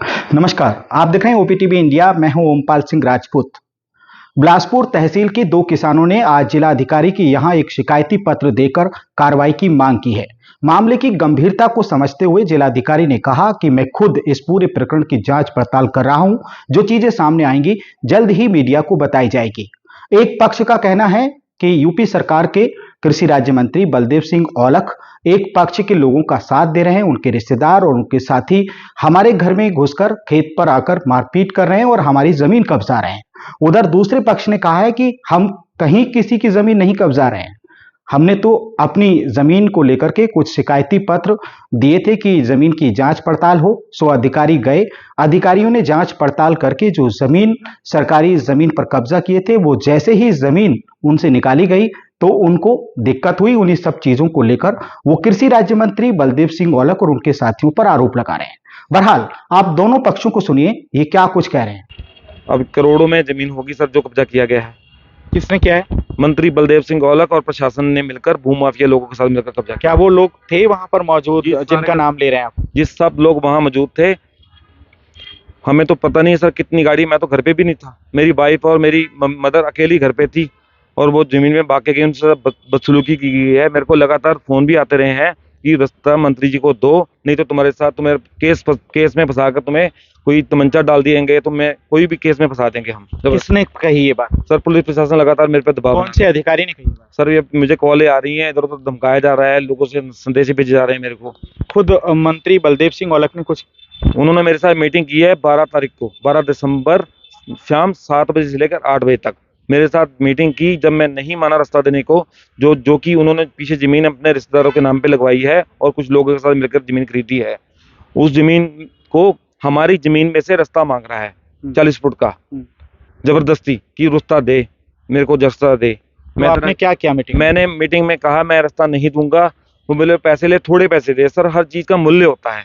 नमस्कार, आप देख रहे हैं ओपीटीवी इंडिया। मैं हूं ओमपाल सिंह राजपूत। बिलासपुर तहसील के दो किसानों ने आज जिलाधिकारी के यहां एक शिकायती पत्र देकर कार्रवाई की मांग की है। मामले की गंभीरता को समझते हुए जिलाधिकारी ने कहा कि मैं खुद इस पूरे प्रकरण की जांच पड़ताल कर रहा हूं। जो चीजें सामने आएंगी जल्द ही मीडिया को बताई जाएगी। एक पक्ष का कहना है कि यूपी सरकार के कृषि राज्य मंत्री बलदेव सिंह औलख एक पक्ष के लोगों का साथ दे रहे हैं। उनके रिश्तेदार और उनके साथी हमारे घर में घुसकर खेत पर आकर मारपीट कर रहे हैं और हमारी जमीन कब्जा रहे हैं। उधर दूसरे पक्ष ने कहा है कि हम कहीं किसी की जमीन नहीं कब्जा रहे हैं। हमने तो अपनी जमीन को लेकर के कुछ शिकायती पत्र दिए थे कि जमीन की जांच पड़ताल हो। सो अधिकारी गए, अधिकारियों ने जांच पड़ताल करके जो जमीन सरकारी जमीन पर कब्जा किए थे, वो जैसे ही जमीन उनसे निकाली गई तो उनको दिक्कत हुई। उन्हीं सब चीजों को लेकर वो कृषि राज्य मंत्री बलदेव सिंह औलख और उनके साथियों पर आरोप लगा रहे हैं। बहरहाल आप दोनों पक्षों को सुनिए, ये क्या कुछ कह रहे हैं। अब करोड़ों में जमीन होगी सर जो कब्जा किया गया है। किसने किया है? मंत्री बलदेव सिंह औलख और प्रशासन ने मिलकर भूमाफिया लोगों के साथ मिलकर कब्जा किया। क्या वो लोग थे वहां पर मौजूद जिनका नाम ले रहे हैं आप? जिस सब लोग वहां मौजूद थे हमें तो पता नहीं सर कितनी गाड़ी, मैं तो घर पे भी नहीं था। मेरी वाइफ और मेरी मदर अकेली घर पे थी और वो जमीन में भाग के गई, उनसे बदसलूकी की गई है। मेरे को लगातार फोन भी आते रहे हैं कि रास्ता मंत्री जी को दो, नहीं तो तुम्हारे साथ तुम्हें केस में फंसाकर तुम्हें कोई तमंचा डाल दिएंगे, तुम्हें कोई भी केस में फंसा देंगे हम। किसने कही ये बात? सर पुलिस प्रशासन लगातार मेरे पे दबाव। कौन से अधिकारी ने कही बात? सर ये मुझे कॉलें आ रही हैं, इधर उधर धमकाया जा रहा है, लोगों से संदेश भेजे जा रहे हैं मेरे को। खुद मंत्री बलदेव सिंह औलख ने कुछ? उन्होंने मेरे साथ मीटिंग की है 12 तारीख को, 12 दिसंबर शाम 7 बजे से लेकर 8 बजे तक मेरे साथ मीटिंग की। जब मैं नहीं माना रास्ता देने को, जो कि उन्होंने पीछे जमीन अपने रिश्तेदारों के नाम पे लगवाई है और कुछ लोगों के साथ मिलकर जमीन खरीदी है, उस जमीन को हमारी जमीन में से रास्ता मांग रहा है 40 फुट का, जबरदस्ती की रास्ता दे, मेरे को रास्ता दे। तो आपने क्या किया मीटिंग? मैंने मीटिंग में कहा मैं रास्ता नहीं दूंगा। वो बोले पैसे ले, थोड़े पैसे दे। सर हर चीज का मूल्य होता है,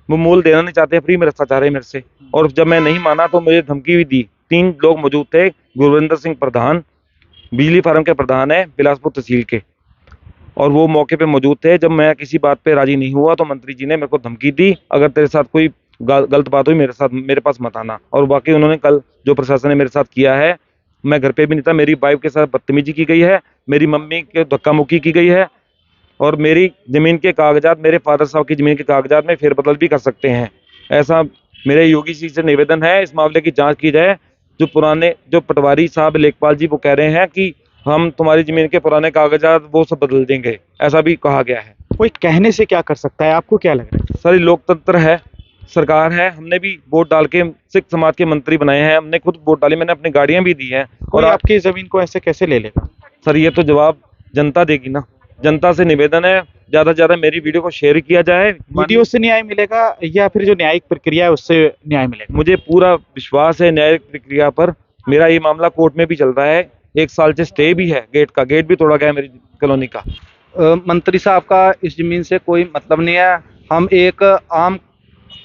वो मूल देना नहीं चाहते, फ्री में रास्ता चाह रहे हैं मेरे से। और जब मैं नहीं माना तो मुझे धमकी भी दी। 3 लोग मौजूद थे, गुरविंदर सिंह प्रधान बिजली फार्म के प्रधान है बिलासपुर तहसील के, और वो मौके पे मौजूद थे। जब मैं किसी बात पे राजी नहीं हुआ तो मंत्री जी ने मेरे को धमकी दी, अगर तेरे साथ कोई गलत बात हुई मेरे पास मत आना। और बाकी उन्होंने कल जो प्रशासन ने मेरे साथ किया है, मैं घर पे भी नहीं था, मेरी वाइफ के साथ बदतमीजी की गई है, मेरी मम्मी के धक्का मुक्की की गई है, और मेरी जमीन के कागजात, मेरे फादर साहब की जमीन के कागजात में फेरबदल भी कर सकते हैं। ऐसा मेरे योगी जी से निवेदन है, इस मामले की जांच की जाए। जो पटवारी साहब लेखपाल जी वो कह रहे हैं कि हम तुम्हारी जमीन के पुराने कागजात वो सब बदल देंगे, ऐसा भी कहा गया है। कोई कहने से क्या कर सकता है, आपको क्या लग रहा है? सर लोकतंत्र है, सरकार है, हमने भी वोट डाल के सिख समाज के मंत्री बनाए हैं, हमने खुद वोट डाली, मैंने अपनी गाड़ियां भी दी हैं। और आपकी जमीन को ऐसे कैसे ले लेगा? सर ये तो जवाब जनता देगी ना। जनता से निवेदन है ज्यादा से ज्यादा मेरी वीडियो को शेयर किया जाए। वीडियो से न्याय मिलेगा या फिर जो न्यायिक प्रक्रिया है उससे न्याय मिलेगा? मुझे पूरा विश्वास है न्यायिक प्रक्रिया पर। मेरा ये मामला कोर्ट में भी चल रहा है, 1 साल से स्टे भी है, गेट भी तोड़ा गया है मेरी कॉलोनी का। मंत्री साहब का इस जमीन से कोई मतलब नहीं है। हम एक आम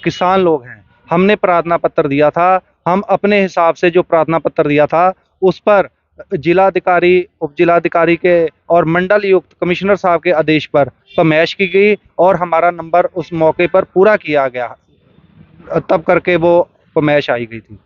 किसान लोग हैं, हमने प्रार्थना पत्र दिया था। हम अपने हिसाब से जो प्रार्थना पत्र दिया था उस पर जिलाधिकारी, उप जिलाधिकारी के और मंडल युक्त कमिश्नर साहब के आदेश पर फरमाइश की गई और हमारा नंबर उस मौके पर पूरा किया गया, तब करके वो फरमाइश आई गई थी।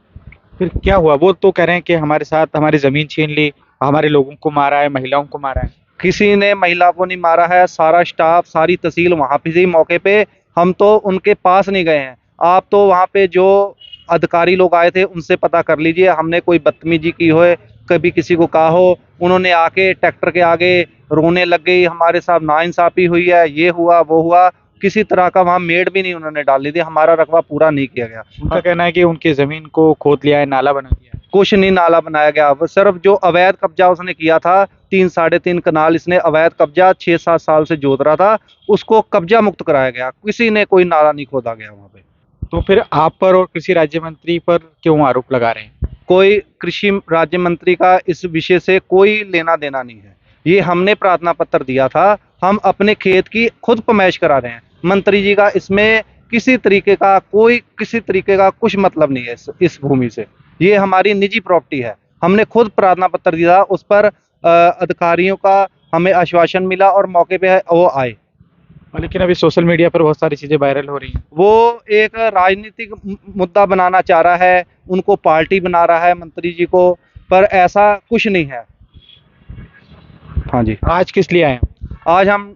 फिर क्या हुआ? वो तो कह रहे हैं कि हमारे साथ हमारी जमीन छीन ली, हमारे लोगों को मारा है, महिलाओं को मारा है। किसी ने महिला को नहीं मारा है, सारा स्टाफ, सारी तहसील वहाँ पे थी मौके पे। हम तो उनके पास नहीं गए हैं। आप तो वहाँ पे जो अधिकारी लोग आए थे उनसे पता कर लीजिए, हमने कोई बदतमीजी की हो, कभी किसी को कहा हो, उन्होंने आके ट्रैक्टर के आगे रोने लग गई, हमारे साथ नाइंसाफी हुई है, ये हुआ वो हुआ। किसी तरह का वहाँ मेड भी नहीं उन्होंने डाल दी थी, हमारा रकबा पूरा नहीं किया गया। उनका कहना है कि उनकी जमीन को खोद लिया है, नाला बना दिया है। कुछ नहीं नाला बनाया गया, वो सिर्फ जो अवैध कब्जा उसने किया था, 3-3.5 कनाल इसने अवैध कब्जा 6-7 साल से जोत रहा था, उसको कब्जा मुक्त कराया गया। किसी ने कोई नाला नहीं खोदा गया वहाँ पे। तो फिर आप पर और कृषि राज्य मंत्री पर क्यों आरोप लगा रहे हैं? कोई कृषि राज्य मंत्री का इस विषय से कोई लेना देना नहीं है। ये हमने प्रार्थना पत्र दिया था, हम अपने खेत की खुद फरमाइश करा रहे हैं। मंत्री जी का इसमें किसी तरीके का कुछ मतलब नहीं है इस भूमि से। ये हमारी निजी प्रॉपर्टी है। हमने खुद प्रार्थना पत्र दिया, उस पर अधिकारियों का हमें आश्वासन मिला और मौके पे वो आए। लेकिन अभी सोशल मीडिया पर बहुत सारी चीजें वायरल हो रही हैं। वो एक राजनीतिक मुद्दा बनाना चाह रहा है, उनको पार्टी बना रहा है मंत्री जी को, पर ऐसा कुछ नहीं है। हाँ जी, आज किस लिए आए हैं? आज हम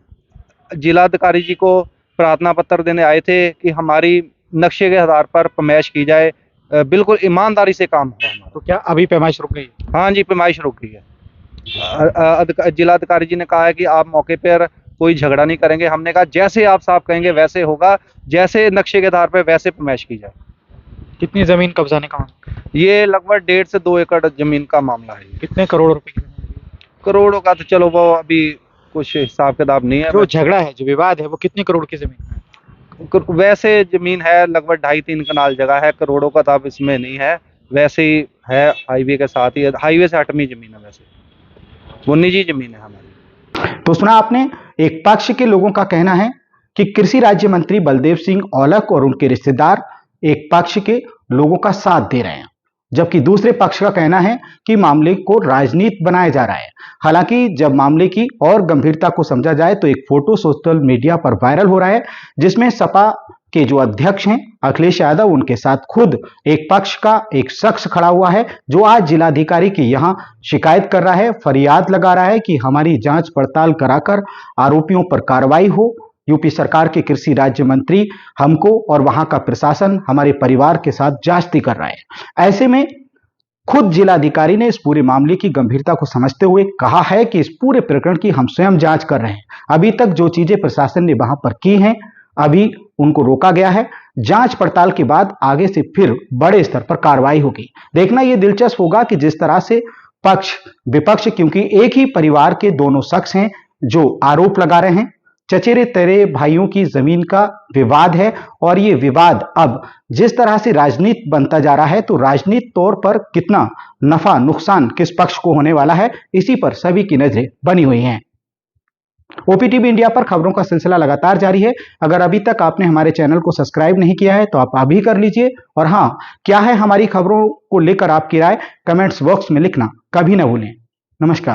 जिलाधिकारी जी को प्रार्थना पत्र देने आए थे कि हमारी नक्शे के आधार पर पैमाइश की जाए, बिल्कुल ईमानदारी से काम हो हमारा। तो क्या अभी पैमाइश रुक गई? हाँ जी, पैमाइश रुक गई है। जिलाधिकारी जी ने कहा है कि आप मौके पर कोई झगड़ा नहीं करेंगे। हमने कहा जैसे आप साहब कहेंगे वैसे होगा, जैसे नक्शे के आधार पर वैसे पैमाइश की जाए। कितनी जमीन कब्जाने का मामला? ये लगभग 1.5 से 2 एकड़ जमीन का मामला है ये। कितने करोड़ रुपए की जमीन है? करोड़ों का तो चलो वो अभी कुछ हिसाब किताब नहीं है। जो झगड़ा है, जो विवाद है, वो कितने करोड़ की जमीन है? वैसे जमीन है लगभग 2.5-3 कनाल जगह है, करोड़ों का तो अब इसमें नहीं है, वैसे ही है, हाईवे के साथ ही है, हाईवे से हटमी जमीन है, वैसे वो निजी जमीन है हमारी। तो सुना आपने, एक पक्ष के लोगों का कहना है कि कृषि राज्य मंत्री बलदेव सिंह औलख और उनके रिश्तेदार एक पक्ष के लोगों का साथ दे रहे हैं, जबकि दूसरे पक्ष का कहना है कि मामले को राजनीति बनाया जा रहा है। हालांकि जब मामले की और गंभीरता को समझा जाए तो एक फोटो सोशल मीडिया पर वायरल हो रहा है, जिसमें सपा के जो अध्यक्ष हैं अखिलेश यादव, उनके साथ खुद एक पक्ष का एक शख्स खड़ा हुआ है, जो आज जिलाधिकारी के यहां शिकायत कर रहा है, फरियाद लगा रहा है कि हमारी जांच पड़ताल कराकर आरोपियों पर कार्रवाई हो। यूपी सरकार के कृषि राज्य मंत्री हमको और वहां का प्रशासन हमारे परिवार के साथ जांचती कर रहा है। ऐसे में खुद जिलाधिकारी ने इस पूरे मामले की गंभीरता को समझते हुए कहा है कि इस पूरे प्रकरण की हम स्वयं जांच कर रहे हैं। अभी तक जो चीजें प्रशासन ने वहां पर की हैं, अभी उनको रोका गया है। जांच पड़ताल के बाद आगे से फिर बड़े स्तर पर कार्रवाई होगी। देखना यह दिलचस्प होगा कि जिस तरह से पक्ष विपक्ष, क्योंकि एक ही परिवार के दोनों शख्स हैं जो आरोप लगा रहे हैं, चचेरे तेरे भाइयों की जमीन का विवाद है, और ये विवाद अब जिस तरह से राजनीति बनता जा रहा है, तो राजनीति तौर पर कितना नफा नुकसान किस पक्ष को होने वाला है, इसी पर सभी की नजरें बनी हुई हैं। ओपीटीवी इंडिया पर खबरों का सिलसिला लगातार जारी है। अगर अभी तक आपने हमारे चैनल को सब्सक्राइब नहीं किया है तो आप अभी कर लीजिए, और हां, क्या है हमारी खबरों को लेकर आपकी राय कमेंट्स बॉक्स में लिखना कभी ना भूलें। नमस्कार।